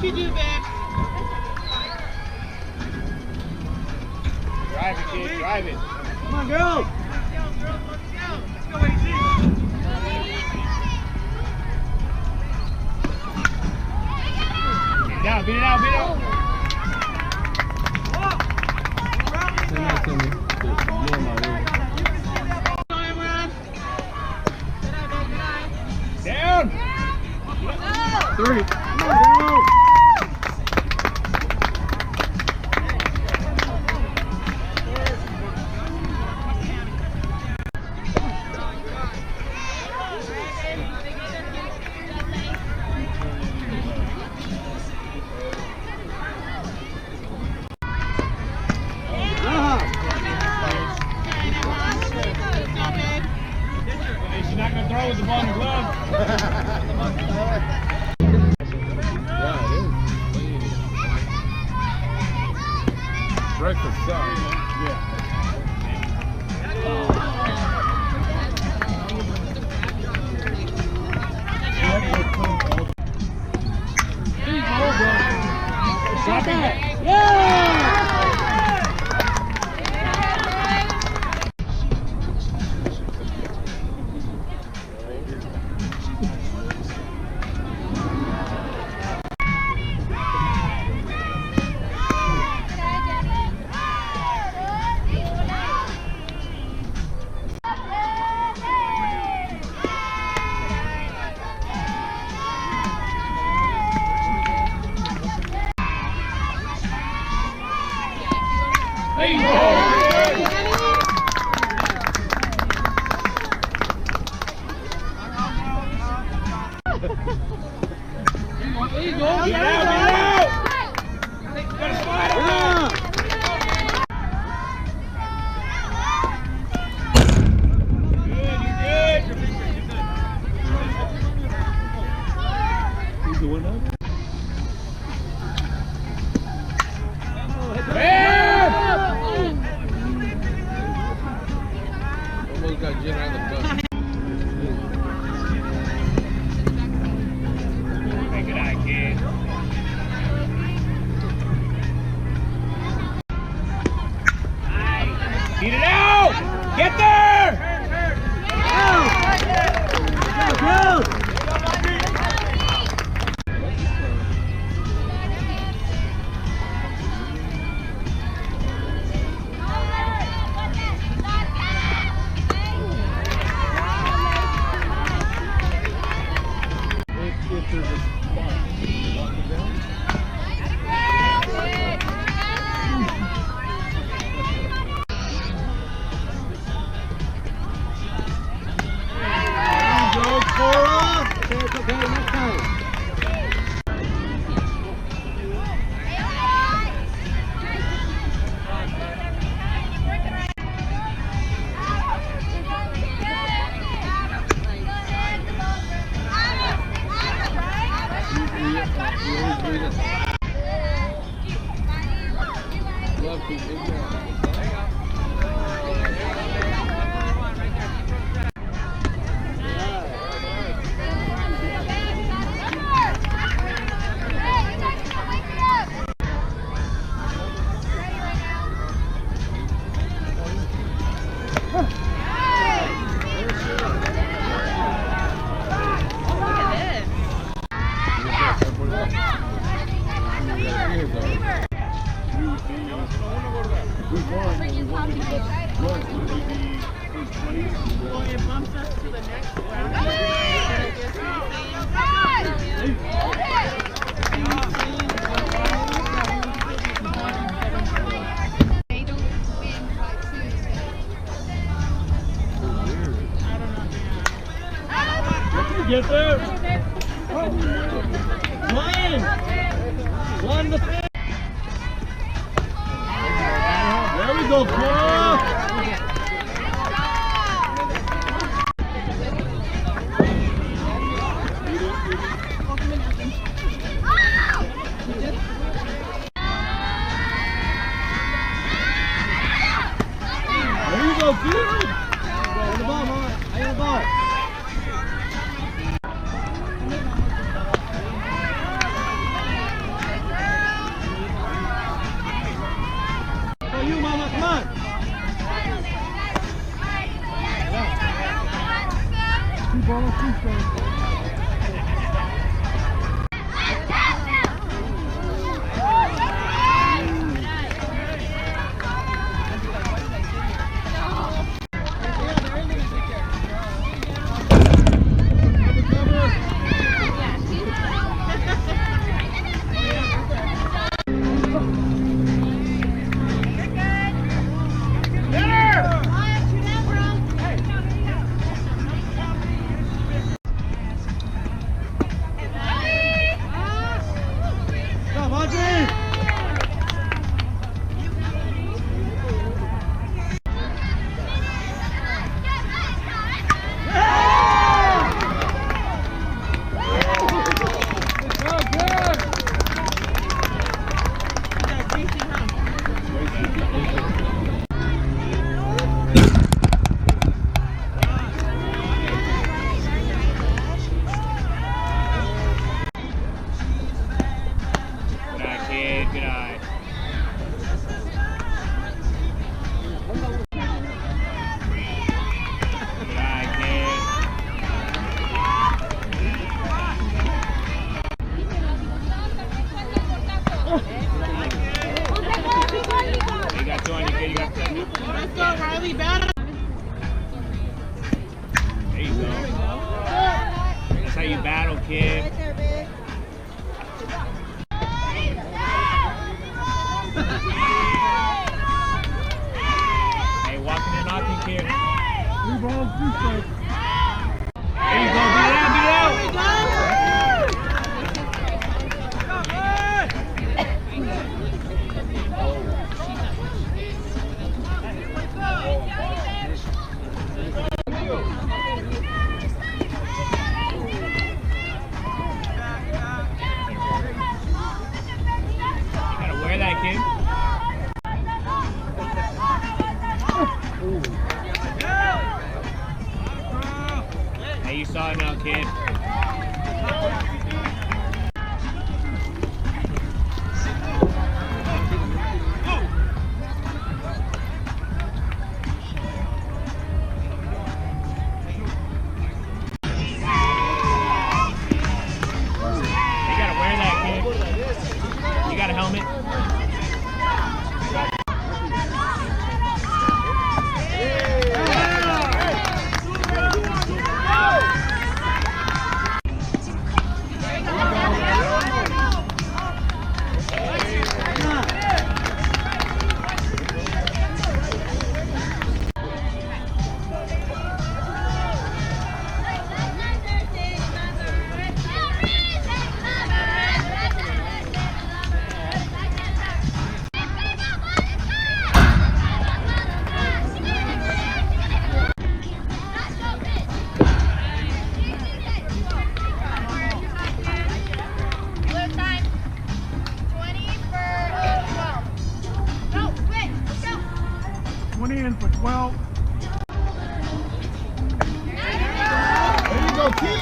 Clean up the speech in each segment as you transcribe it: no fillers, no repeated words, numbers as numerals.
you do, babe. Drive it, kid. Drive it. Come on, girls. Let's go, AZ. Beat it out, beat it out. Down. 3. Come on, girls. She's not going to throw with the ball in the glove. Breakfast sucks. Yeah. Got that. Yeah! Almost got Jen on the bus. Hey, good eye, kid. Beat it out! Get there! Girls! If there's a spot, walk it down. Go, Cora! Okay, it's okay, next time. Love to big man. Well, it bumps us to the next round. Get there! Ryan! Run the field! There we go, Cora! There you go, good! On the ball, Mama. Hang on the ball. Good eye. Good eye, kid. You got two on your kid. You got Let's go, Riley. Battle. There you go. That's how you battle, kid. Hey, walking and knocking, kid. Three balls, 2 strikes. There you go. Beat it out. Beat it out. You gotta wear that, kid. Hey, you saw it now, kid. You gotta wear that, kid. You got a helmet? Blue time. 20 for 12. No, quick, let's go. 20 in for 12. There you go, kid.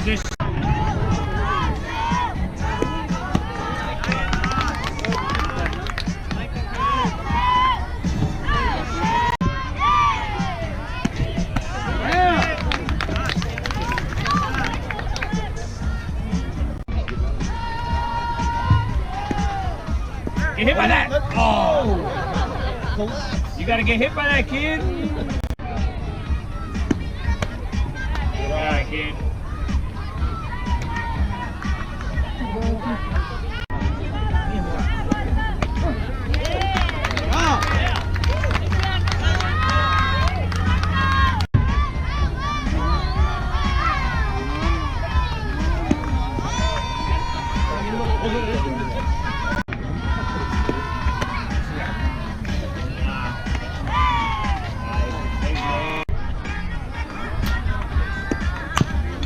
position. Get hit by that. Oh. You got to get hit by that, kid. All right, kid.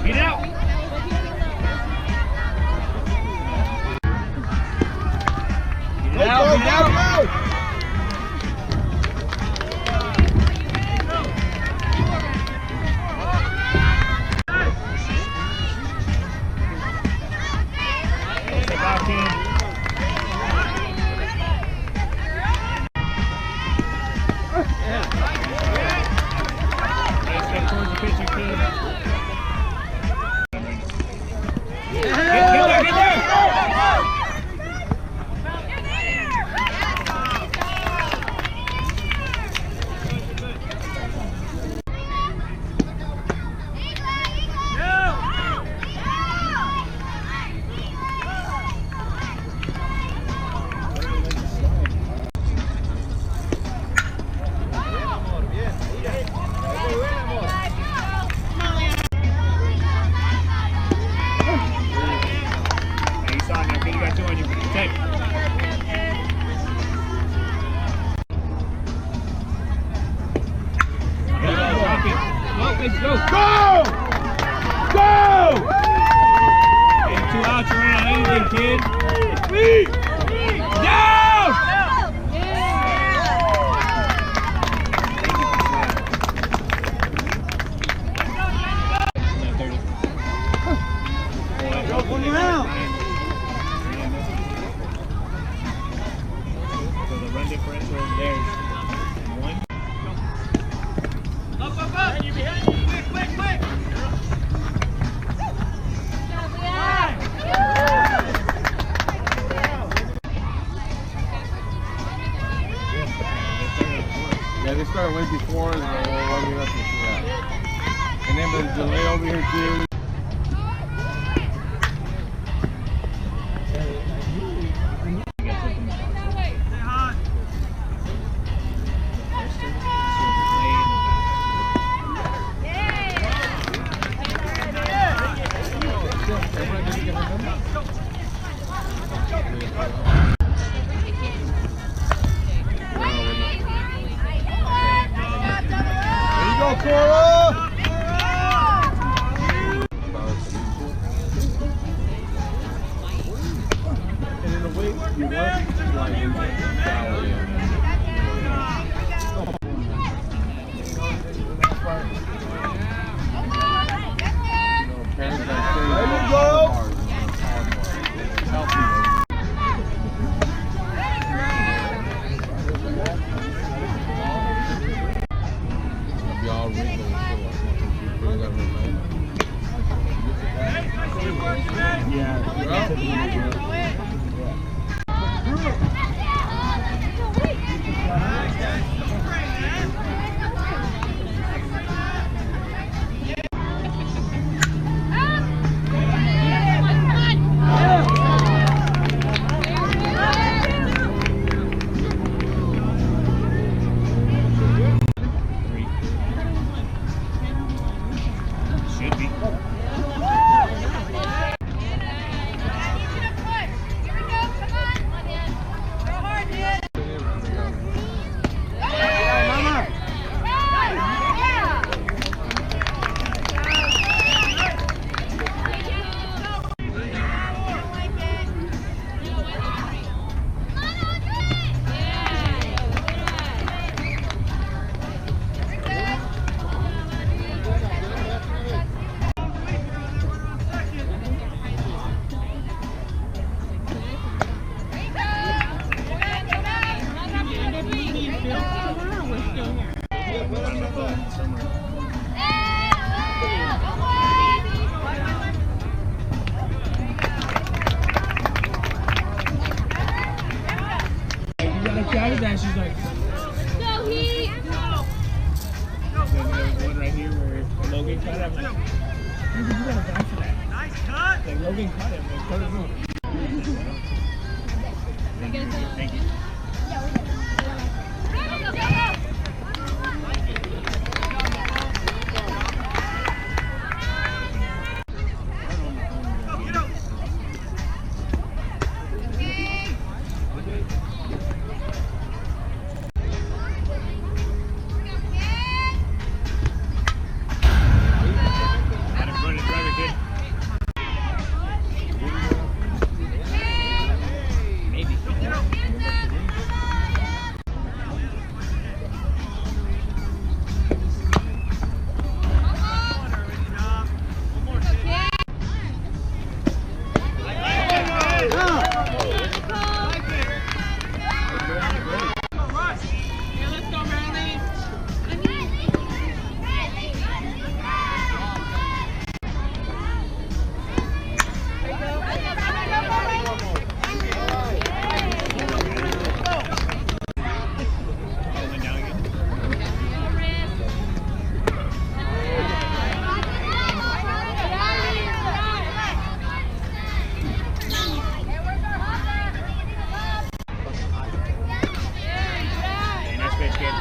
Get it out. Get it out. Get it out. Step out, kid. Hey, step towards the pitcher, kid. Get there, get there! Hey, you saw it now, kid. You got two on you. Take. Let's go. Go! Go! Hey, 2 outs, you're running on anything, kid. Down! Go, 1 round. So the run differential there is 1. Up, up, up! You behind you! Quick, quick, quick! Yeah, they started way before and they're warming up and that. And then there's a delay over here too. There you go, Cora! And in a way, you want to like in the foul in. Parents that say There you go. healthy. Be all wrinkled. You gotta try it, and she's like, Go, Heat! then there was one right here where Logan caught him. Like, you gotta die for that. Nice cut! Like Logan caught him, like, cut him off. Thank you. Had him running, drive it, kid. Maybe. Yeah, let's go, Riley. Went down again. Hey, nice pitch, kid.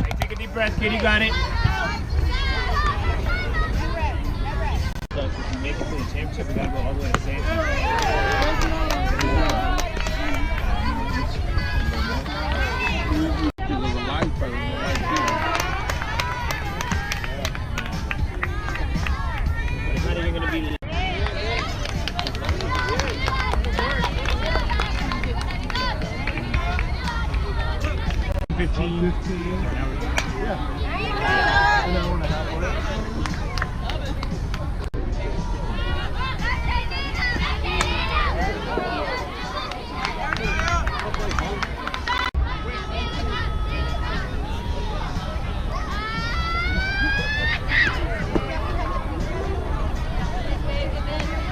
Hey, take a deep breath, kid. You got it. So if we make it to the championship, we gotta go all the way to San But it's not even gonna be.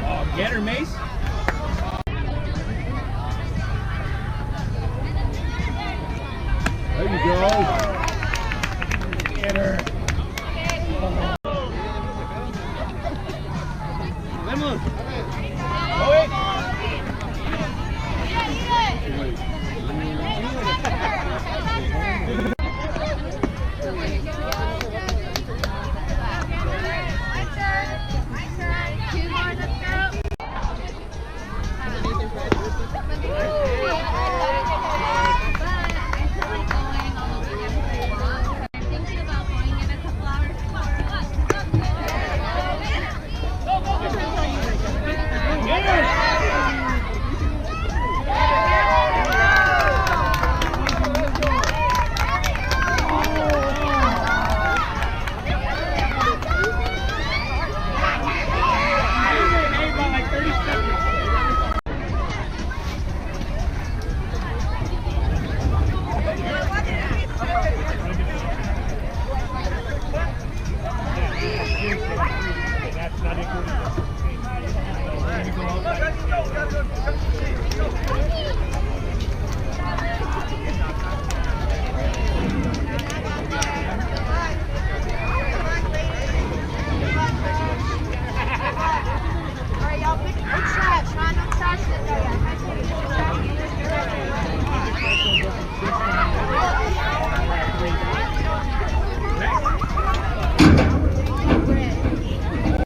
Oh, get her, Mace. There you go. Get her. Lemon.